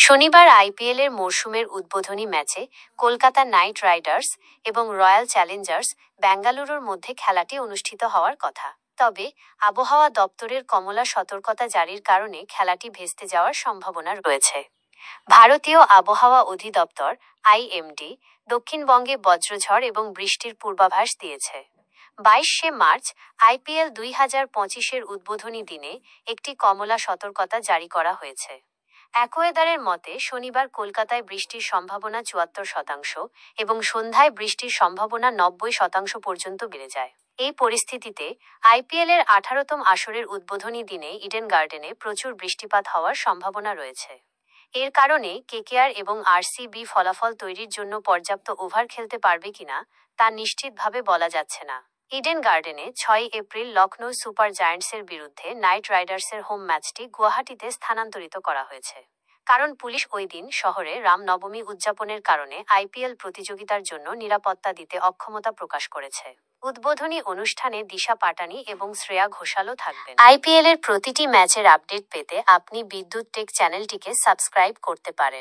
শনিবার আইপিএল এর মরশুমের উদ্বোধনী ম্যাচে কলকাতা নাইট রাইডার্স এবং রয়্যাল চ্যালেঞ্জার্স বেঙ্গালুরুর মধ্যে খেলাটি অনুষ্ঠিত হওয়ার কথা। তবে আবহাওয়া দপ্তরের কমলা সতর্কতা জারির কারণে খেলাটি ভেস্তে যাওয়ার সম্ভাবনা রয়েছে। ভারতীয় আবহাওয়া অধিদপ্তর আইএমডি দক্ষিণবঙ্গে বজ্রঝড় এবং বৃষ্টির পূর্বাভাস দিয়েছে। 22শে মার্চ আইপিএল 2025-এর উদ্বোধনী দিনে একটি কমলা সতর্কতা জারি করা হয়েছে। অ্যাকোয়েদারের মতে শনিবার কলকাতায় বৃষ্টির সম্ভাবনা 74% এবং সন্ধ্যায় বৃষ্টির সম্ভাবনা 90% পর্যন্ত বেড়ে যায়। এই পরিস্থিতিতে আইপিএলের 18তম আসরের উদ্বোধনী দিনে ইডেন গার্ডেনে প্রচুর বৃষ্টিপাত হওয়ার সম্ভাবনা রয়েছে। এর কারণে কেকেআর এবং আরসিবি ফলাফল তৈরির জন্য পর্যাপ্ত ওভার খেলতে পারবে কিনা তা নিশ্চিতভাবে বলা যাচ্ছে না। ইডেন গার্ডেনে 6 এপ্রিল লখনৌ সুপার জায়ান্টসের বিরুদ্ধে নাইট রাইডার্সের হোম ম্যাচটি গুয়াহাটিতে স্থানান্তরিত করা হয়েছে। কারণ পুলিশ ওই দিন শহরে রামনবমী উদযাপনের কারণে আইপিএল প্রতিযোগিতার জন্য নিরাপত্তা দিতে অক্ষমতা প্রকাশ করেছে। উদ্বোধনী অনুষ্ঠানে দিশা পাটানি এবং শ্রেয়া ঘোষালও থাকবেন। আইপিএল এর প্রতিটি ম্যাচের আপডেট পেতে আপনি বিদ্যুৎ টেক চ্যানেলটিকে সাবস্ক্রাইব করতে পারেন।